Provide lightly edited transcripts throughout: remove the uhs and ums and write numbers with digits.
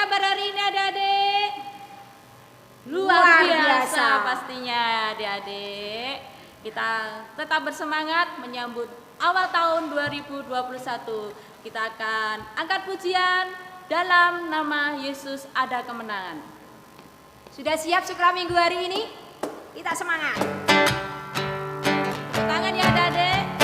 kabar hari ini adik-adik? Luar biasa pastinya adik-adik. Kita tetap bersemangat menyambut awal tahun 2021. Kita akan angkat pujian dalam nama Yesus ada kemenangan. Sudah siap sekolah minggu hari ini? Kita semangat. Tangan ya adik-adik.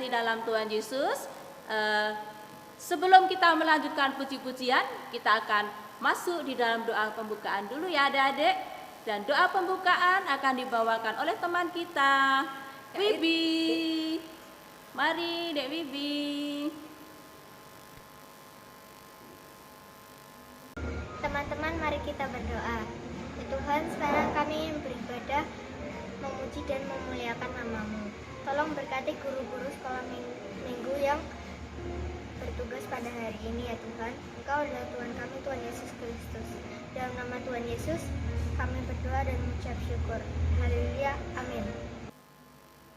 Dalam Tuhan Yesus, sebelum kita melanjutkan puji-pujian, kita akan masuk di dalam doa pembukaan dulu ya adik-adik. Dan doa pembukaan akan dibawakan oleh teman kita, Wibi. Mari Dek Wibi. Teman-teman, mari kita berdoa. Ya Tuhan, sekarang kami beribadah, memuji dan memuliakan nama-Mu. Tolong berkati guru-guru sekolah minggu yang bertugas pada hari ini ya Tuhan. Engkau adalah Tuhan kami, Tuhan Yesus Kristus. Dalam nama Tuhan Yesus, kami berdoa dan mengucap syukur. Haleluya, amin.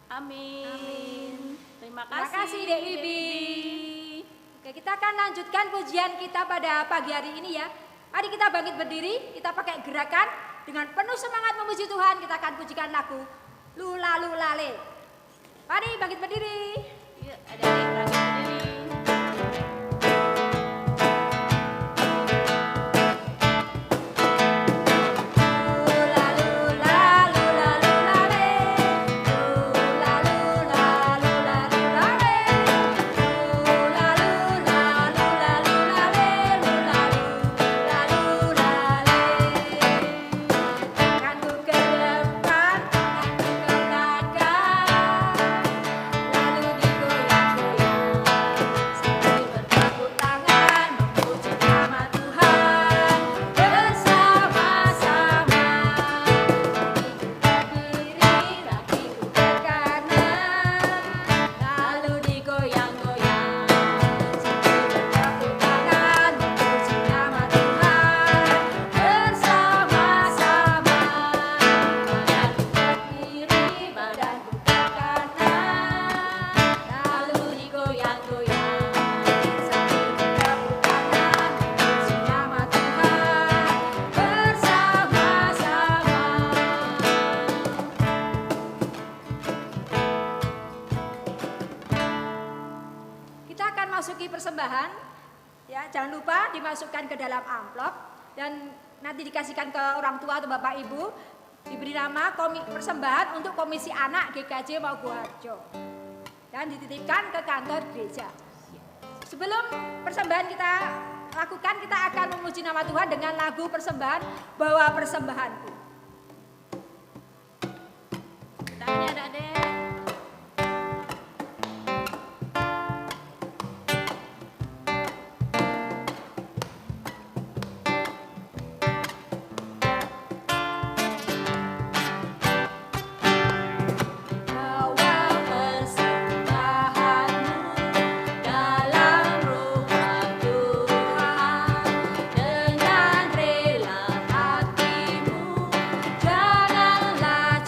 Amin. Terima kasih Dek Wibi. Oke, kita akan lanjutkan pujian kita pada pagi hari ini ya. Mari kita bangkit berdiri, kita pakai gerakan dengan penuh semangat memuji Tuhan. Kita akan pujikan lagu Lula Lulale. Mari bangkit berdiri. Yuk, adik-adik bangkit berdiri. Persembahan ya, jangan lupa dimasukkan ke dalam amplop dan nanti dikasihkan ke orang tua atau bapak ibu, diberi nama persembahan untuk Komisi Anak GKJ Mogoharjo dan dititipkan ke kantor gereja. Sebelum persembahan kita lakukan, kita akan memuji nama Tuhan dengan lagu persembahan Bawa Persembahanku. Tangannya adik-adik. Dengan rela hatimu, janganlah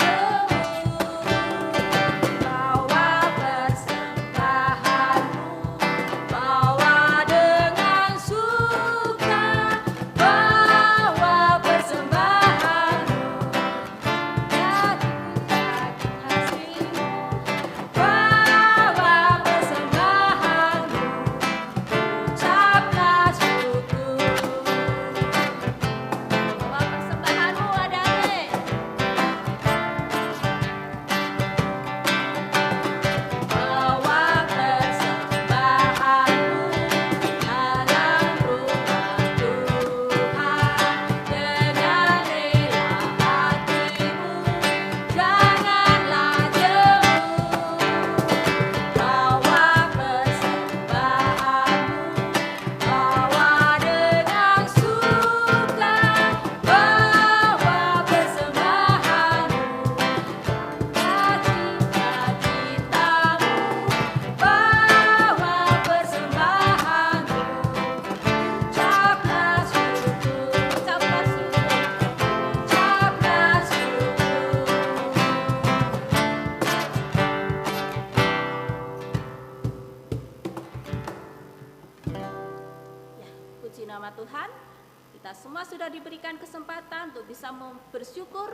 Kita semua sudah diberikan kesempatan untuk bisa bersyukur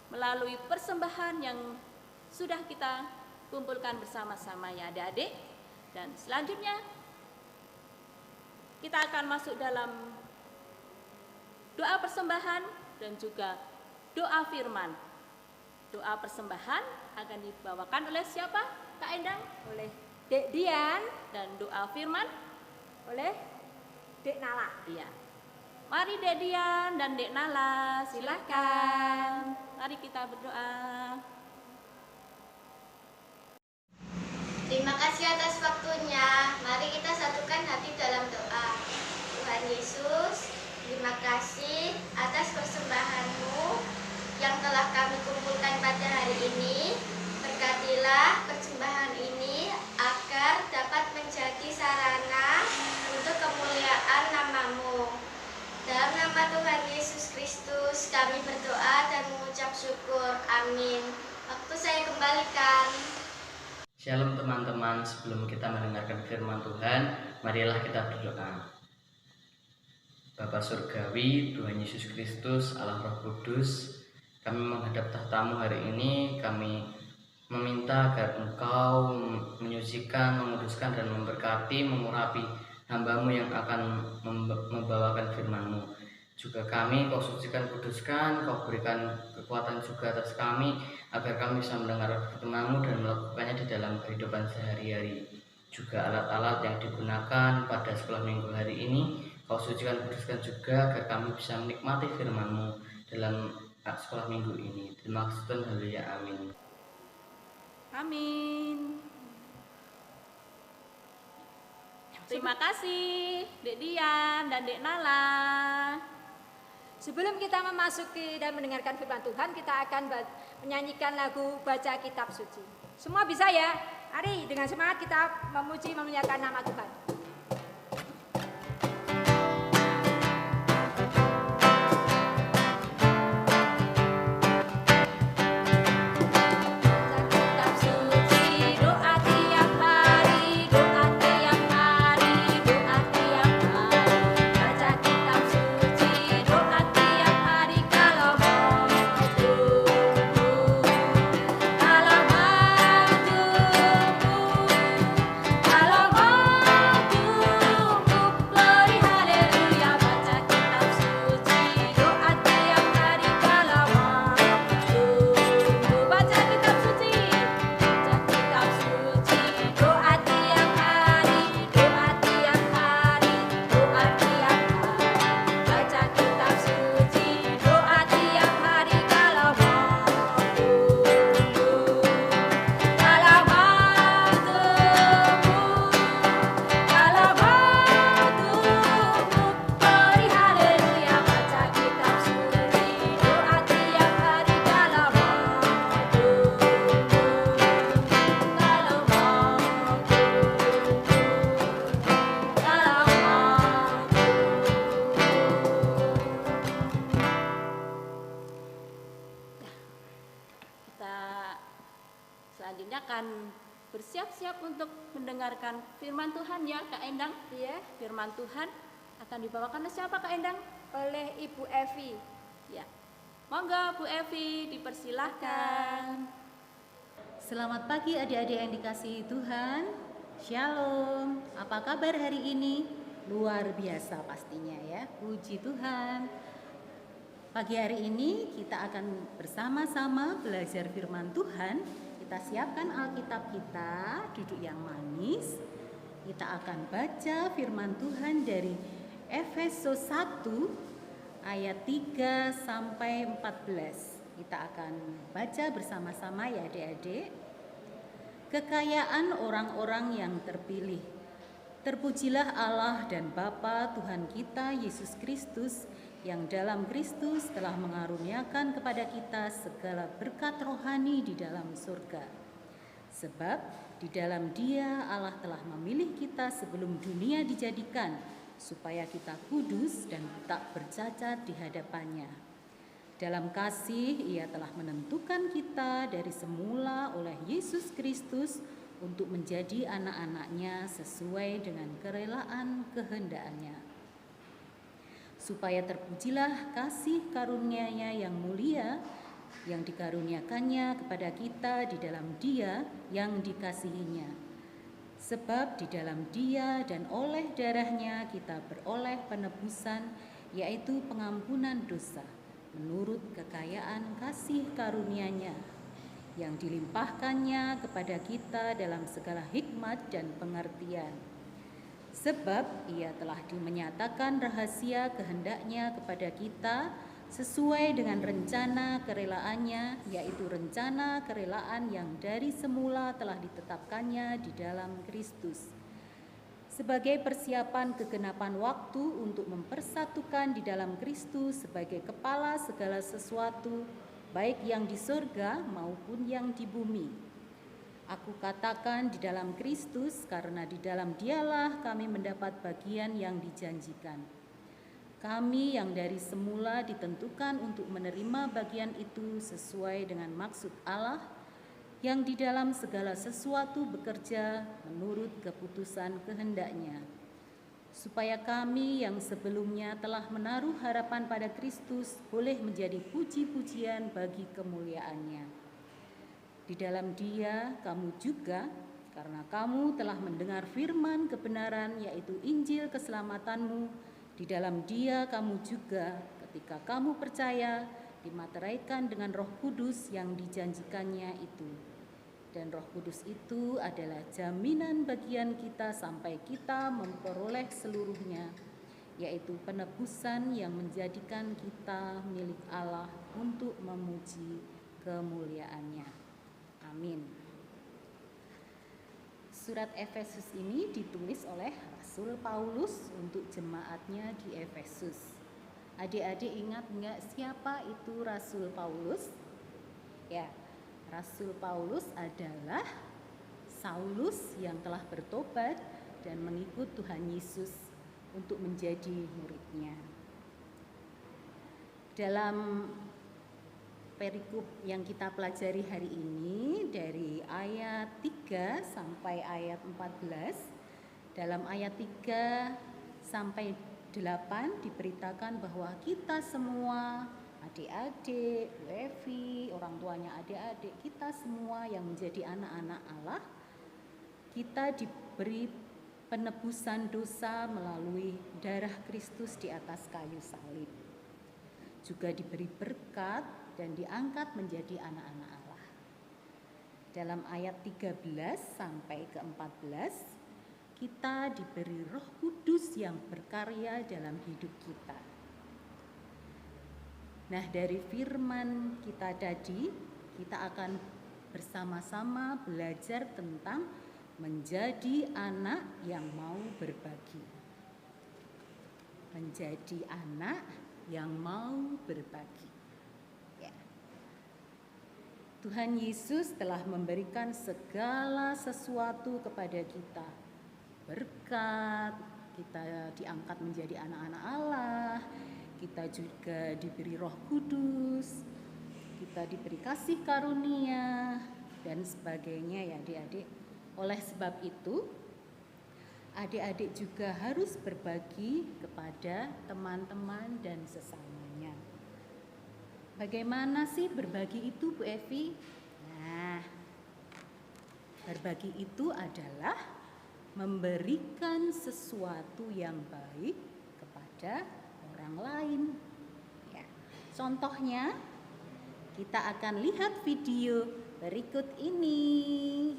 melalui persembahan yang sudah kita kumpulkan bersama-sama ya adik-adik. Dan selanjutnya kita akan masuk dalam doa persembahan dan juga doa firman. Doa persembahan akan dibawakan oleh siapa, Kak Endang? Oleh Dek Dian. Dan doa firman Oleh Dek Nala. iya. Mari Dek Dian dan Dek Nala, silakan. Mari kita berdoa. Terima kasih atas waktunya. Mari kita satukan hati dalam doa. Tuhan Yesus, terima kasih atas persembahan-Mu yang telah kami kumpulkan pada hari ini. Berkatilah persembahan ini agar dapat menjadi sarana untuk kemuliaan nama-Mu. Dalam nama Tuhan Yesus Kristus kami berdoa dan mengucap syukur. Amin. Waktu saya kembalikan. Shalom teman-teman, sebelum kita mendengarkan firman Tuhan, marilah kita berdoa. Bapa Surgawi, Tuhan Yesus Kristus, Allah Roh Kudus, kami menghadap tahta-Mu hari ini, kami meminta agar Engkau menyucikan, menguduskan, dan memberkati, mengurapi hamba-Mu yang akan membawakan firman-Mu. Juga kami Kau sucikan, kuduskan, Kau berikan kekuatan juga atas kami, agar kami bisa mendengar firman-Mu dan melakukannya di dalam kehidupan sehari-hari. Juga alat-alat yang digunakan pada sekolah minggu hari ini, Kau sucikan, kuduskan juga, agar kami bisa menikmati firman-Mu dalam sekolah minggu ini. Terima kasih Tuhan, haleluya, amin. Amin. Terima kasih Dek Dian dan Dek Nala. Sebelum kita memasuki dan mendengarkan firman Tuhan, kita akan menyanyikan lagu Baca Kitab Suci. Semua bisa ya? Mari dengan semangat kita memuji, memuliakan nama Tuhan. Selanjutnya akan bersiap-siap untuk mendengarkan firman Tuhan ya Kak Endang. Iya, Firman Tuhan akan dibawakan oleh siapa Kak Endang? oleh Ibu Evi. Ya. Monggo Bu Evi dipersilahkan. Selamat pagi adik-adik yang dikasihi Tuhan. Shalom. Apa kabar hari ini? Luar biasa pastinya ya. Puji Tuhan. Pagi hari ini kita akan bersama-sama belajar firman Tuhan. Kita siapkan Alkitab kita, duduk yang manis. Kita akan baca firman Tuhan dari Efesus 1 ayat 3 sampai 14. Kita akan baca bersama-sama ya adik-adik. Kekayaan orang-orang yang terpilih. Terpujilah Allah dan Bapa Tuhan kita Yesus Kristus, yang dalam Kristus telah mengaruniakan kepada kita segala berkat rohani di dalam surga. Sebab di dalam Dia Allah telah memilih kita sebelum dunia dijadikan, supaya kita kudus dan tak bercacat di hadapannya. Dalam kasih Ia telah menentukan kita dari semula oleh Yesus Kristus untuk menjadi anak-anak-Nya sesuai dengan kerelaan kehendak-Nya, supaya terpujilah kasih karunia-Nya yang mulia yang dikaruniakannya kepada kita di dalam Dia yang dikasihinya. Sebab di dalam Dia dan oleh darah-Nya kita beroleh penebusan, yaitu pengampunan dosa, menurut kekayaan kasih karunia-Nya yang dilimpahkannya kepada kita dalam segala hikmat dan pengertian. Sebab Ia telah menyatakan rahasia kehendak-Nya kepada kita sesuai dengan rencana kerelaannya, yaitu rencana kerelaan yang dari semula telah ditetapkannya di dalam Kristus, sebagai persiapan kegenapan waktu untuk mempersatukan di dalam Kristus sebagai kepala segala sesuatu, baik yang di surga maupun yang di bumi. Aku katakan di dalam Kristus, karena di dalam Dialah kami mendapat bagian yang dijanjikan. Kami yang dari semula ditentukan untuk menerima bagian itu sesuai dengan maksud Allah, yang di dalam segala sesuatu bekerja menurut keputusan kehendak-Nya, supaya kami yang sebelumnya telah menaruh harapan pada Kristus boleh menjadi puji-pujian bagi kemuliaan-Nya. Di dalam Dia kamu juga, karena kamu telah mendengar firman kebenaran, yaitu Injil keselamatanmu, di dalam Dia kamu juga, ketika kamu percaya, dimateraikan dengan Roh Kudus yang dijanjikannya itu. Dan Roh Kudus itu adalah jaminan bagian kita sampai kita memperoleh seluruhnya, yaitu penebusan yang menjadikan kita milik Allah untuk memuji kemuliaan-Nya. Amin. Surat Efesus ini ditulis oleh Rasul Paulus untuk jemaatnya di Efesus. Adik-adik ingat enggak siapa itu Rasul Paulus? Ya, Rasul Paulus adalah Saulus yang telah bertobat dan mengikut Tuhan Yesus untuk menjadi murid-Nya. Dalam perikop yang kita pelajari hari ini dari ayat 3 sampai ayat 14, dalam ayat 3 sampai 8 diberitakan bahwa kita semua, adik-adik, Evi, orang tuanya adik-adik, kita semua yang menjadi anak-anak Allah, kita diberi penebusan dosa melalui darah Kristus di atas kayu salib. Juga diberi berkat dan diangkat menjadi anak-anak Allah. Dalam ayat 13 sampai ke 14, kita diberi Roh Kudus yang berkarya dalam hidup kita. Nah, dari firman kita tadi, kita akan bersama-sama belajar tentang menjadi anak yang mau berbagi. Menjadi anak yang mau berbagi. Ya. Tuhan Yesus telah memberikan segala sesuatu kepada kita. Berkat, kita diangkat menjadi anak-anak Allah, kita juga diberi Roh Kudus, kita diberi kasih karunia, dan sebagainya ya adik-adik. Oleh sebab itu, adik-adik juga harus berbagi kepada teman-teman dan sesamanya. Bagaimana sih berbagi itu, Bu Evi? Nah, berbagi itu adalah memberikan sesuatu yang baik kepada orang lain. Ya. Contohnya, kita akan lihat video berikut ini.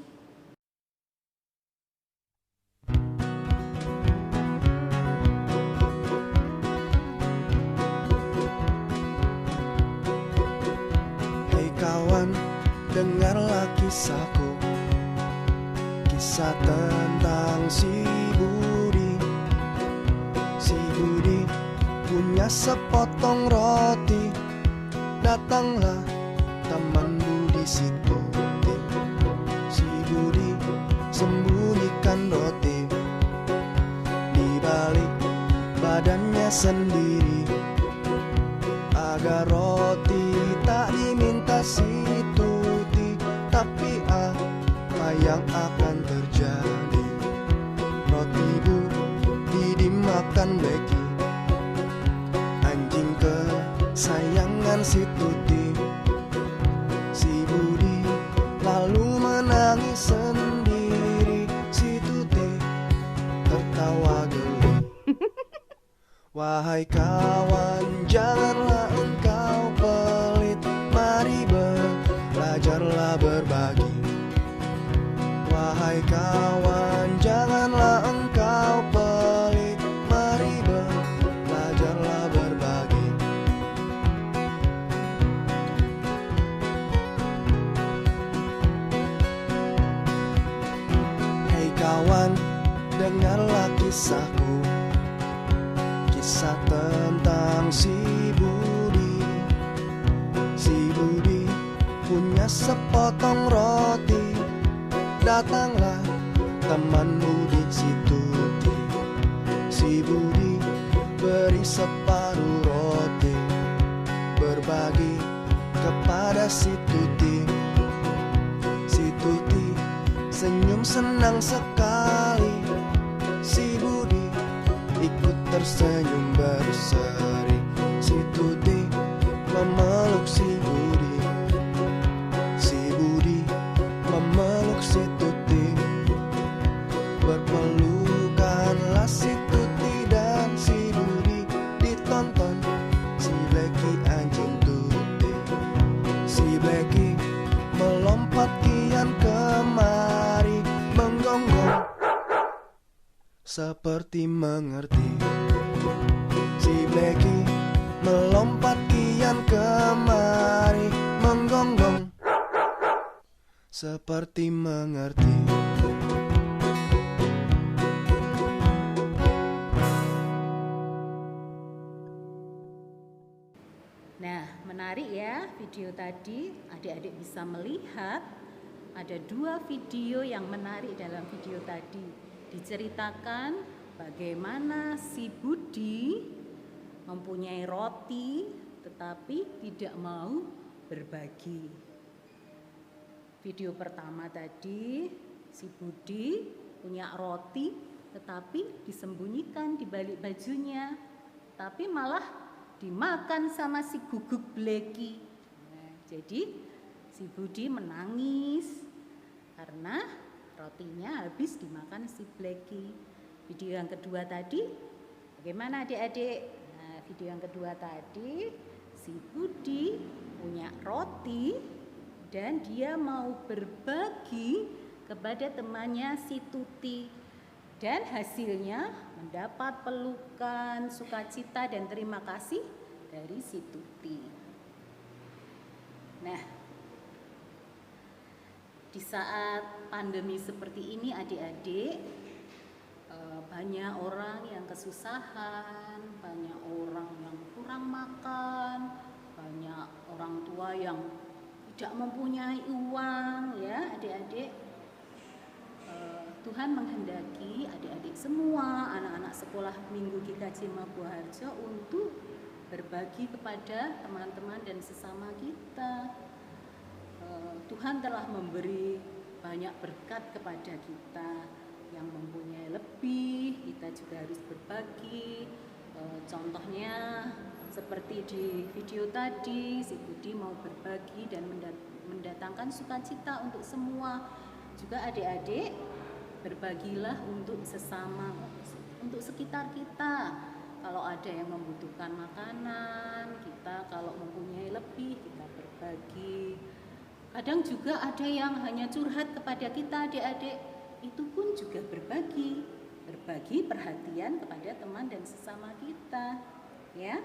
Hei kawan, dengarlah kisahku. Kisah tentang si Budi. Si Budi punya sepotong roti. Datanglah teman Budi si Tuti. Si Budi sembunyikan roti di balik badannya sendiri, agar roti tak diminta si Tuti. Tapi apa yang akan terjadi? Roti Budi dimakan Becky. sayangan si Tuti. Si Budi lalu menangis sendiri. Si Tuti tertawa geli. Wahai kawan, janganlah engkau pelit. Mari belajarlah berbagi. Wahai kawan, janganlah engkau pelit. Mari belajarlah berbagi. Hei kawan, dengarlah kisahku. Kisah tentang si Budi. Si Budi punya sepotong roti. Datanglah teman Budi si Tuti. Si Budi beri separuh roti, berbagi kepada si Tuti. Si Tuti senyum senang sekali. Si Budi ikut tersenyum berseri. Si Tuti memeluk si Budi. Si Budi memeluk si Tuti. Berpelukanlah si Tuti dan si Budi. Ditonton si Bleki anjing Tuti. Si Bleki melompat kian kemari, menggonggong seperti mengerti. Si Bleki melompat kian kemari, menggonggong seperti mengerti. Nah, menarik ya video tadi. Adik-adik bisa melihat ada 2 video yang menarik dalam video tadi. Diceritakan bagaimana si Budi mempunyai roti tetapi tidak mau berbagi. Video pertama tadi, si Budi punya roti tetapi disembunyikan di balik bajunya, tapi malah dimakan sama si Guguk Bleki. Nah, jadi si Budi menangis karena rotinya habis dimakan si Bleki. Video yang kedua tadi, bagaimana adik-adik? Nah, video yang kedua tadi, si Budi punya roti dan dia mau berbagi kepada temannya si Tuti. Dan hasilnya mendapat pelukan, sukacita dan terima kasih dari si Tuti. Nah, di saat pandemi seperti ini adik-adik, banyak orang yang kesusahan, banyak orang yang kurang makan, banyak orang tua yang tidak mempunyai uang, ya adik-adik. Tuhan menghendaki adik-adik semua, anak-anak sekolah minggu GKJ Mabuharjo untuk berbagi kepada teman-teman dan sesama kita. Tuhan telah memberi banyak berkat kepada kita. Yang mempunyai lebih, kita juga harus berbagi. Contohnya seperti di video tadi, si Budi mau berbagi dan mendatangkan sukacita untuk semua. Juga adik-adik, berbagilah untuk sesama, untuk sekitar kita. Kalau ada yang membutuhkan makanan, kita kalau mempunyai lebih, kita berbagi. Kadang juga ada yang hanya curhat kepada kita, adik-adik, itu pun juga berbagi perhatian kepada teman dan sesama kita, ya.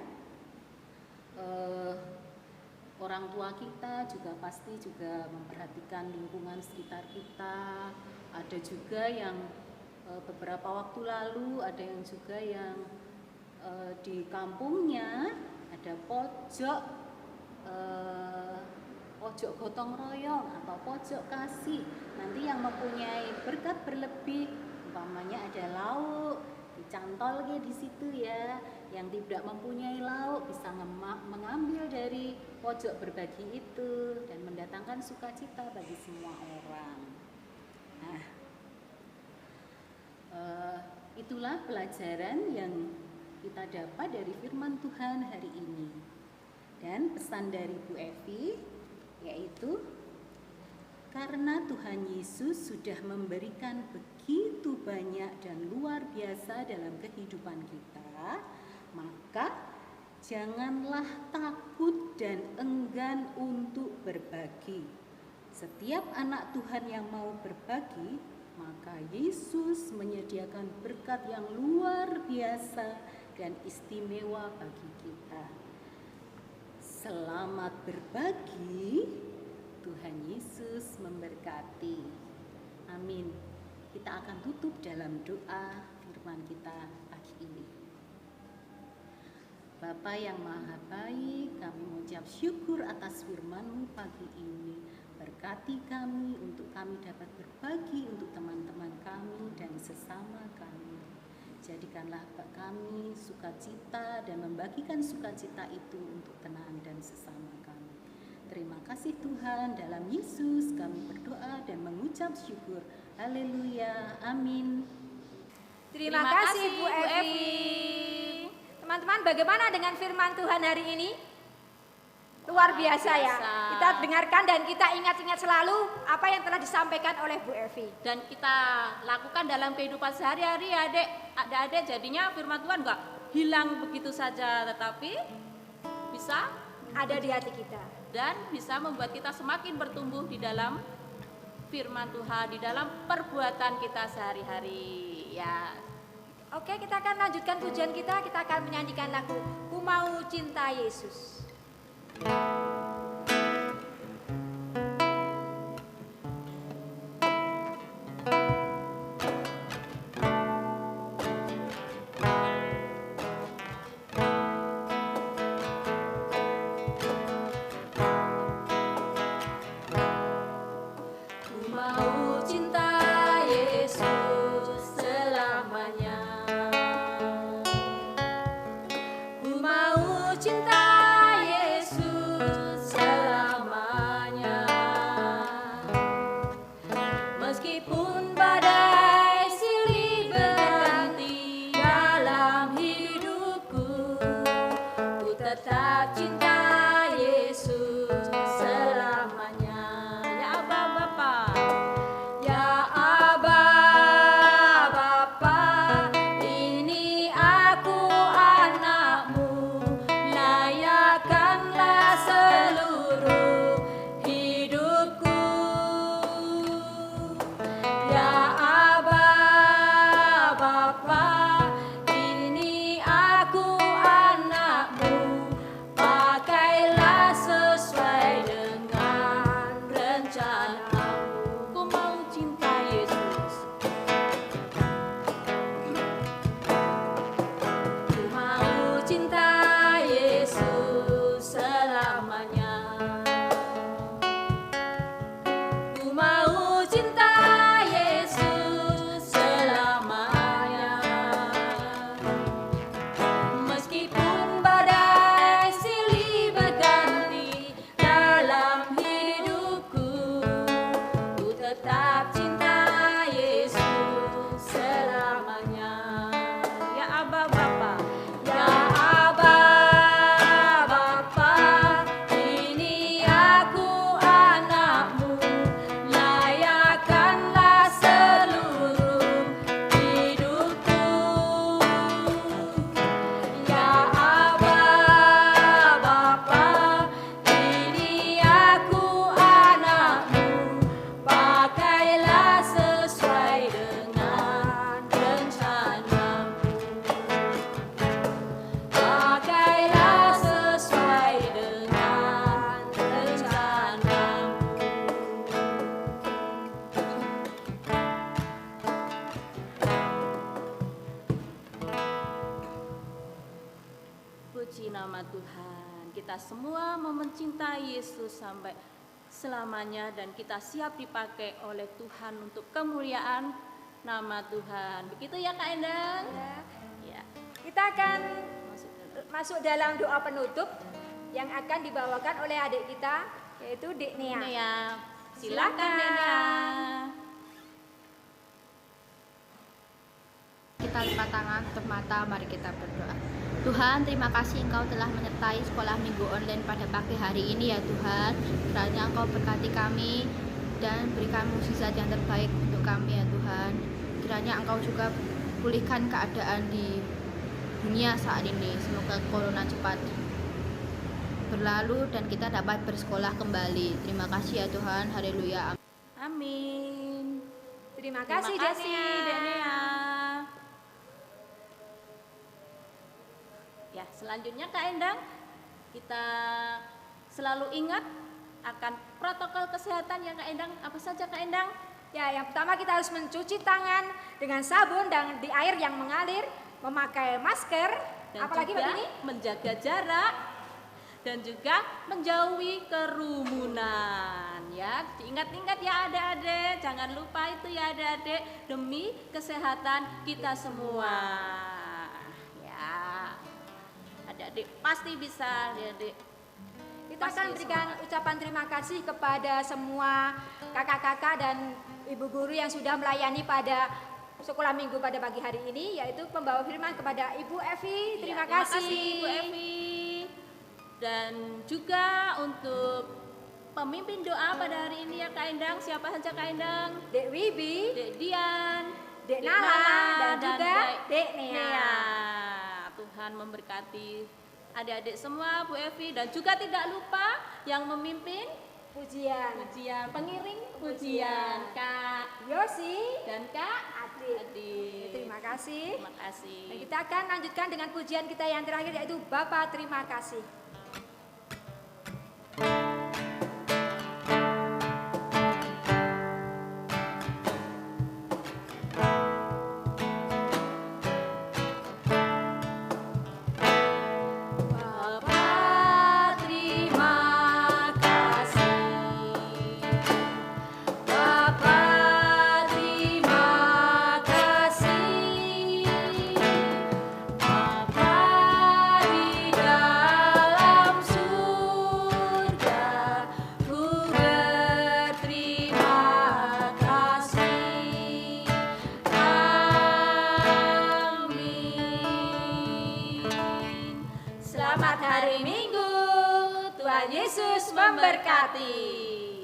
Orang tua kita juga pasti juga memperhatikan lingkungan sekitar kita. Ada juga yang beberapa waktu lalu ada yang juga yang di kampungnya ada pojok gotong royong atau pojok kasih. Nanti yang mempunyai berkat berlebih, umpamanya ada lauk, dicantol di situ ya. Yang tidak mempunyai lauk bisa mengambil dari pojok berbagi itu dan mendatangkan sukacita bagi semua orang. Nah, itulah pelajaran yang kita dapat dari firman Tuhan hari ini. dan pesan dari Bu Evi, yaitu karena Tuhan Yesus sudah memberikan begitu banyak dan luar biasa dalam kehidupan kita, maka janganlah takut dan enggan untuk berbagi. Setiap anak Tuhan yang mau berbagi, maka Yesus menyediakan berkat yang luar biasa dan istimewa bagi kita. Selamat berbagi, Tuhan Yesus memberkati. Amin. Kita akan tutup dalam doa firman kita pagi ini. Bapa yang maha baik, kami mengucap syukur atas firman-Mu pagi ini. Berkati kami untuk kami dapat berbagi untuk teman-teman kami dan sesama kami. Jadikanlah kami sukacita dan membagikan sukacita itu untuk teman dan sesama kami. Terima kasih Tuhan, dalam Yesus kami berdoa dan mengucap syukur. Haleluya, amin. Terima kasih Bu Evi. Teman-teman, bagaimana dengan firman Tuhan hari ini? Luar biasa ya. Kita dengarkan dan kita ingat-ingat selalu apa yang telah disampaikan oleh Bu Evi. Dan kita lakukan dalam kehidupan sehari-hari adik-adik, jadinya firman Tuhan enggak hilang begitu saja, tetapi bisa Ada di hati kita. dan bisa membuat kita semakin bertumbuh di dalam firman Tuhan, di dalam perbuatan kita sehari-hari ya. Oke, kita akan lanjutkan pujian kita. Kita akan menyanyikan lagu Ku Mau Cinta Yesus. Ku mau cinta Yesus selamanya. Ku mau cinta Yesus selamanya. Meskipun badai silih berganti dalam hidupku, ku tetap cinta Yesus selamanya. Ya Aba Bapa, ya Aba Bapa, ini aku anakmu, layakkanlah seluruh hidupku. Ya Aba Bapa, ini aku anakmu, pakailah sesuai dengan rencanamu. Ku mau cinta Yesus. Ku mau cinta Yesus selamanya. Ku mau cinta Yesus selamanya. Meskipun badai silih berganti dalam hidupku, ku tetap cinta Yesus selamanya. Ya Aba Bapa, ya Aba Bapa, ini aku anakmu, layakkanlah seluruh hidupku. Ya Aba Bapa, ini aku anakmu, pakailah sesuai dengan rencanamu. Pakailah sesuai dengan rencanamu. Puji nama Tuhan. Kita semua mau mencintai Yesus sampai selamanya dan kita siap dipakai oleh Tuhan untuk kemuliaan nama Tuhan. Begitu ya Kak Endang? Ya. Kita akan Masuk dalam. masuk dalam doa penutup yang akan dibawakan oleh adik kita, yaitu Dek Nia. Nea. Silakan Silakan. Nea. Kita lipat tangan, tutup mata, mari kita berdoa. Tuhan, terima kasih Engkau telah menyertai sekolah minggu online pada pagi hari ini ya Tuhan. Kiranya Engkau berkati kami dan berikan mukjizat yang terbaik untuk kami ya Tuhan. Kiranya Engkau juga pulihkan keadaan di dunia saat ini. Semoga corona cepat berlalu dan kita dapat bersekolah kembali. Terima kasih ya Tuhan. Haleluya. Amin. Terima kasih, Denea. Ya, selanjutnya Kak Endang, kita selalu ingat akan protokol kesehatan ya Kak Endang. Apa saja Kak Endang? Ya, yang pertama kita harus mencuci tangan dengan sabun dan di air yang mengalir, memakai masker, Dan apalagi juga begini, menjaga jarak dan juga menjauhi kerumunan ya. Diingat-ingat ya adik-adik, jangan lupa itu ya adik-adik, demi kesehatan kita semua. Ya. Adik-adik pasti bisa, adik-adik. kita Pasti akan berikan ucapan terima kasih kepada semua kakak-kakak dan ibu guru yang sudah melayani pada sekolah minggu pada pagi hari ini, yaitu pembawa firman kepada Ibu Evi. Terima kasih Ibu Evi. Dan juga untuk pemimpin doa pada hari ini ya Kak Endang. Siapa saja Kak Endang? Dek Wibi, Dek Dian, Dek Nala, dan juga Dek Nea. Nea. Tuhan memberkati adik-adik semua, Bu Evi, dan juga tidak lupa yang memimpin Pujian pengiring pujian Kak Yosi dan Kak Adi. Adi. Terima kasih. Terima kasih. Dan kita akan lanjutkan dengan pujian kita yang terakhir, yaitu Bapa terima kasih. Bapa terima kasih. Bapa terima kasih. Bapa di dalam surga, ku berterima kasih. Amin. Selamat hari Minggu, Tuhan Yesus memberkati.